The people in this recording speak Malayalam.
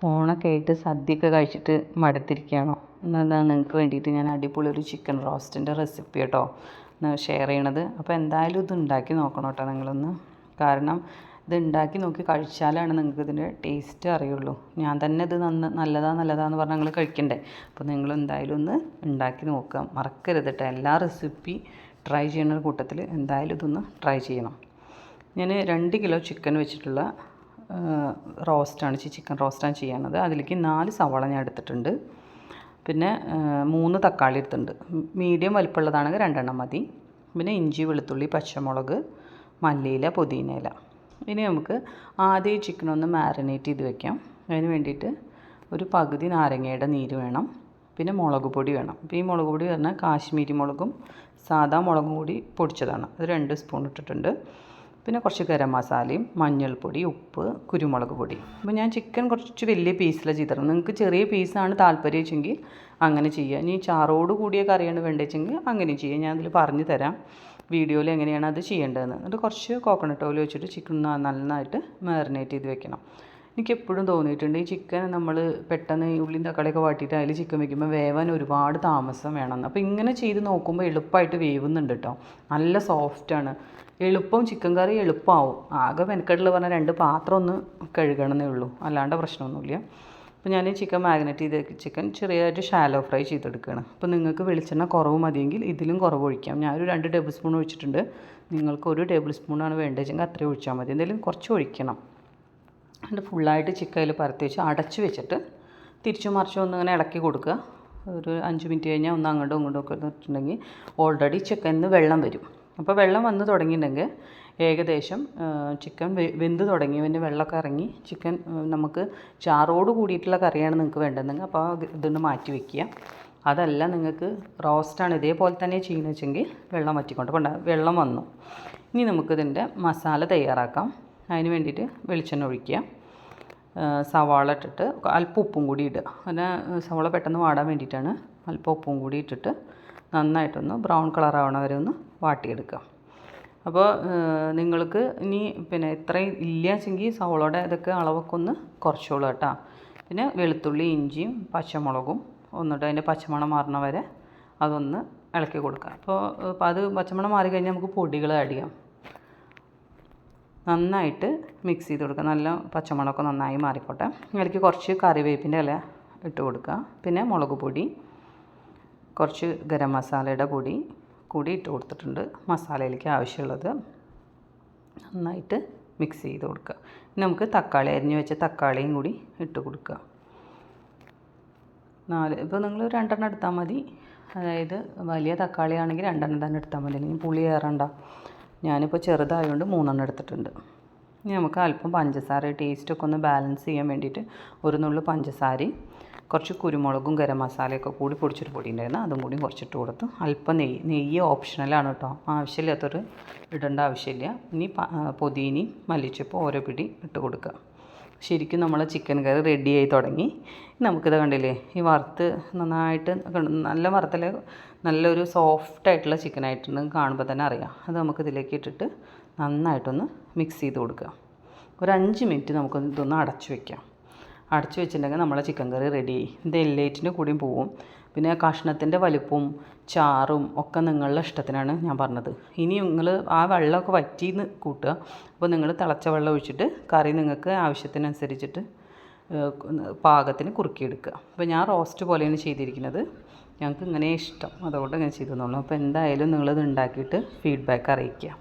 ഓണൊക്കെ ആയിട്ട് സദ്യയൊക്കെ കഴിച്ചിട്ട് മടുത്തിരിക്കുകയാണോ എന്നതാണ് നിങ്ങൾക്ക് വേണ്ടിയിട്ട് ഞാൻ അടിപൊളി ഒരു ചിക്കൻ റോസ്റ്റിൻ്റെ റെസിപ്പി കേട്ടോ ഷെയർ ചെയ്യണത്. അപ്പോൾ എന്തായാലും ഇത് ഉണ്ടാക്കി നോക്കണം കേട്ടോ നിങ്ങളൊന്ന്. കാരണം ഇത് ഉണ്ടാക്കി നോക്കി കഴിച്ചാലാണ് നിങ്ങൾക്ക് ഇതിൻ്റെ ടേസ്റ്റ് അറിയുള്ളൂ. ഞാൻ തന്നെ ഇത് നല്ലതാന്ന് പറഞ്ഞാൽ നിങ്ങൾ കഴിക്കണ്ടേ. അപ്പോൾ നിങ്ങൾ എന്തായാലും ഒന്ന് ഉണ്ടാക്കി നോക്കുക, മറക്കരുത് കേട്ടോ. എല്ലാ റെസിപ്പി ട്രൈ ചെയ്യുന്ന കൂട്ടത്തിൽ എന്തായാലും ഇതൊന്ന് ട്രൈ ചെയ്യണം. ഞാൻ 2 കിലോ ചിക്കൻ വെച്ചിട്ടുള്ള ചിക്കൻ റോസ്റ്റാണ് ചെയ്യുന്നത്. അതിലേക്ക് 4 സവാള ഞാൻ എടുത്തിട്ടുണ്ട്. പിന്നെ 3 തക്കാളി എടുത്തിട്ടുണ്ട്. മീഡിയം വലിപ്പമുള്ളതാണെങ്കിൽ 2 എണ്ണം മതി. പിന്നെ ഇഞ്ചി, വെളുത്തുള്ളി, പച്ചമുളക്, മല്ലിയില, പുതിനയില. ഇനി നമുക്ക് ആദ്യം ചിക്കൻ ഒന്ന് മാരിനേറ്റ് ചെയ്ത് വെക്കാം. അതിന് വേണ്ടിയിട്ട് ഒരു പകുതി നാരങ്ങയുടെ നീര് വേണം. പിന്നെ മുളക് പൊടി വേണം. അപ്പോൾ ഈ മുളക് പൊടി പറഞ്ഞാൽ കാശ്മീരി മുളകും സാദാ മുളകും കൂടി പൊടിച്ചതാണ്. അത് 2 സ്പൂൺ ഇട്ടിട്ടുണ്ട്. പിന്നെ കുറച്ച് ഗരം മസാലയും മഞ്ഞൾപ്പൊടി, ഉപ്പ്, കുരുമുളക് പൊടി. അപ്പോൾ ഞാൻ ചിക്കൻ കുറച്ച് വലിയ പീസിലാണ് ചെയ്തിരുന്നത്. നിങ്ങൾക്ക് ചെറിയ പീസാണ് താല്പര്യം വെച്ചെങ്കിൽ അങ്ങനെ ചെയ്യുക. ഇനി ചാറോട് കൂടിയ കറിയാണ് വേണ്ടതെങ്കിൽ അങ്ങനെ ചെയ്യുക. ഞാൻ അതിൽ പറഞ്ഞു തരാം വീഡിയോയിൽ എങ്ങനെയാണ് അത് ചെയ്യേണ്ടതെന്ന്. എന്നിട്ട് കുറച്ച് കോക്കനട്ട് ഓയിൽ വെച്ചിട്ട് ചിക്കൻ നന്നായിട്ട് മാരിനേറ്റ് ചെയ്ത് വെക്കണം. എനിക്കെപ്പോഴും തോന്നിയിട്ടുണ്ട് ഈ ചിക്കൻ നമ്മൾ പെട്ടെന്ന് ഈ ഉള്ളിയും തക്കാളിയൊക്കെ വാട്ടിയിട്ട് അതിൽ ചിക്കൻ വെക്കുമ്പോൾ വേവാൻ ഒരുപാട് താമസം വേണമെന്ന്. അപ്പോൾ ഇങ്ങനെ ചെയ്ത് നോക്കുമ്പോൾ എളുപ്പമായിട്ട് വേവുന്നുണ്ട് കേട്ടോ. നല്ല സോഫ്റ്റാണ്. എളുപ്പം ചിക്കൻ കറി എളുപ്പമാവും. ആകെ മെനക്കെട്ടിൽ പറഞ്ഞാൽ 2 പാത്രം ഒന്ന് കഴുകണമെന്നേ ഉള്ളൂ, അല്ലാണ്ട് പ്രശ്നമൊന്നുമില്ല. അപ്പോൾ ഞാൻ ഈ ചിക്കൻ മാഗ്നേറ്റ് ചെയ്ത് ചിക്കൻ ചെറിയതായിട്ട് ഷാലോ ഫ്രൈ ചെയ്തെടുക്കുകയാണ്. അപ്പോൾ നിങ്ങൾക്ക് വെളിച്ചെണ്ണ കുറവ് മതിയെങ്കിൽ ഇതിലും കുറവ് ഒഴിക്കാം. ഞാനൊരു 2 ടേബിൾ സ്പൂൺ ഒഴിച്ചിട്ടുണ്ട്. നിങ്ങൾക്ക് 1 ടേബിൾ സ്പൂണാണ് വേണ്ടതെങ്കിൽ അത്രയും ഒഴിച്ചാൽ മതി. എന്തെങ്കിലും കുറച്ച് ഒഴിക്കണം. എന്നിട്ട് ഫുള്ളായിട്ട് ചിക്കനിൽ പരത്തി വെച്ച് അടച്ച് വെച്ചിട്ട് തിരിച്ചു മറിച്ചും ഒന്നിങ്ങനെ ഇളക്കി കൊടുക്കുക. ഒരു 5 മിനിറ്റ് കഴിഞ്ഞാൽ ഒന്ന് അങ്ങോട്ടും ഇങ്ങോട്ടും ഒക്കെ ഇട്ടിട്ടുണ്ടെങ്കിൽ ഓൾറെഡി ചിക്കനിൽ വെള്ളം വരും. അപ്പോൾ വെള്ളം വന്ന് തുടങ്ങിയിട്ടുണ്ടെങ്കിൽ ഏകദേശം ചിക്കൻ വെന്ത് തുടങ്ങി, പിന്നെ വെള്ളമൊക്കെ ഇറങ്ങി ചിക്കൻ നമുക്ക് ചാറോട് കൂടിയിട്ടുള്ള കറിയാണ് നിങ്ങൾക്ക് വേണ്ടതെങ്കിൽ അപ്പോൾ ഇതൊന്ന് മാറ്റി വയ്ക്കുക. അതല്ല നിങ്ങൾക്ക് റോസ്റ്റാണ് ഇതേപോലെ തന്നെ ചെയ്യുന്നത് വെച്ചെങ്കിൽ വെള്ളം വറ്റിക്കൊണ്ട് വെള്ളം വന്നു. ഇനി നമുക്കിതിൻ്റെ മസാല തയ്യാറാക്കാം. അതിന് വേണ്ടിയിട്ട് വെളിച്ചെണ്ണ ഒഴിക്കുക. സവാള ഇട്ടിട്ട് അല്പം ഉപ്പും കൂടി ഇടുക. അങ്ങനെ സവാള പെട്ടെന്ന് വാടാൻ വേണ്ടിയിട്ടാണ്. അല്പം ഉപ്പും കൂടി ഇട്ടിട്ട് നന്നായിട്ടൊന്ന് ബ്രൗൺ കളറാവണ വരെ ഒന്ന് വാട്ടിയെടുക്കുക. അപ്പോൾ നിങ്ങൾക്ക് ഇനി പിന്നെ ഇത്രയും ഇല്ലാച്ചെങ്കിൽ സവാളയുടെ ഇതൊക്കെ അളവൊക്കെ ഒന്ന് കുറച്ചോളൂ കേട്ടോ. പിന്നെ വെളുത്തുള്ളി, ഇഞ്ചിയും പച്ചമുളകും ഒന്നിട്ട് അതിൻ്റെ പച്ചമണം മാറണ വരെ അതൊന്ന് ഇളക്കി കൊടുക്കുക. അപ്പോൾ അത് പച്ചമണം മാറി കഴിഞ്ഞാൽ നമുക്ക് പൊടികൾ ആഡ് ചെയ്യാം. നന്നായിട്ട് മിക്സ് ചെയ്ത് കൊടുക്കുക. നല്ല പച്ചമുളകൊക്കെ നന്നായി മാറിക്കോട്ടെ. അതിലേക്ക് കുറച്ച് കറിവേപ്പിൻ്റെ ഇല ഇട്ട് കൊടുക്കുക. പിന്നെ മുളക് പൊടി, കുറച്ച് ഗരം മസാലയുടെ പൊടി കൂടി ഇട്ട് കൊടുത്തിട്ടുണ്ട്. മസാലയിലേക്ക് ആവശ്യമുള്ളത് നന്നായിട്ട് മിക്സ് ചെയ്ത് കൊടുക്കുക. ഇനി നമുക്ക് തക്കാളി അരിഞ്ഞ് വെച്ച തക്കാളിയും കൂടി ഇട്ട് കൊടുക്കുക. 4 ഇപ്പോൾ നിങ്ങൾ 2 എണ്ണം എടുത്താൽ മതി. അതായത് വലിയ തക്കാളി ആണെങ്കിൽ 2 എണ്ണം തന്നെ എടുത്താൽ മതി, അല്ലെങ്കിൽ പുളി ഏറണ്ട. ഞാനിപ്പോൾ ചെറുതായതുകൊണ്ട് 3 എണ്ണം എടുത്തിട്ടുണ്ട്. ഇനി നമുക്ക് അല്പം പഞ്ചസാര, ടേസ്റ്റൊക്കെ ഒന്ന് ബാലൻസ് ചെയ്യാൻ വേണ്ടിയിട്ട് ഒരു നുള്ളു പഞ്ചസാരയും കുറച്ച് കുരുമുളകും ഗരം മസാലയൊക്കെ കൂടി പൊടിച്ചൊരു പൊടി ഉണ്ടായിരുന്നു, അതും കൂടി കുറച്ചിട്ട് കൊടുത്തു. അല്പം നെയ്യ് ഓപ്ഷണലാണ് കേട്ടോ, ആവശ്യമില്ലാത്തൊരു ഇടേണ്ട ആവശ്യമില്ല. ഇനി പുതിനയും മല്ലിച്ചപ്പും ഓരോ പിടി ഇട്ട് കൊടുക്കുക. ശരിക്കും നമ്മളെ ചിക്കൻ കറി റെഡിയായി തുടങ്ങി. നമുക്കിത് കണ്ടില്ലേ, ഈ വറുത്ത് നന്നായിട്ട് നല്ല വറുത്തല്ലേ, നല്ലൊരു സോഫ്റ്റായിട്ടുള്ള ചിക്കനായിട്ടുണ്ട്, കാണുമ്പോൾ തന്നെ അറിയാം. അത് നമുക്കിതിലേക്ക് ഇട്ടിട്ട് നന്നായിട്ടൊന്ന് മിക്സ് ചെയ്ത് കൊടുക്കുക. ഒരു 5 മിനിറ്റ് നമുക്കൊന്ന് ഇതൊന്ന് അടച്ചു വയ്ക്കാം. അടച്ചു വെച്ചിട്ടുണ്ടെങ്കിൽ നമ്മളെ ചിക്കൻ കറി റെഡിയായി. ഇത് എല്ലേറ്റിൻ്റെ കൂടിയും പോവും. പിന്നെ കഷ്ണത്തിൻ്റെ വലിപ്പവും ചാറും ഒക്കെ നിങ്ങളുടെ ഇഷ്ടത്തിനാണ് ഞാൻ പറഞ്ഞത്. ഇനി നിങ്ങൾ ആ വെള്ളമൊക്കെ വറ്റിന്ന് കൂട്ടുക. അപ്പോൾ നിങ്ങൾ തിളച്ച വെള്ളം ഒഴിച്ചിട്ട് കറി നിങ്ങൾക്ക് ആവശ്യത്തിനനുസരിച്ചിട്ട് പാകത്തിന് കുറുക്കിയെടുക്കുക. അപ്പോൾ ഞാൻ റോസ്റ്റ് പോലെയാണ് ചെയ്തിരിക്കുന്നത്. ഞങ്ങൾക്ക് ഇങ്ങനെ ഇഷ്ടം, അതുകൊണ്ട് ഞാൻ ചെയ്തെന്നുള്ളൂ. അപ്പോൾ എന്തായാലും നിങ്ങളിത് ഉണ്ടാക്കിയിട്ട് ഫീഡ്ബാക്ക് അറിയിക്കുക.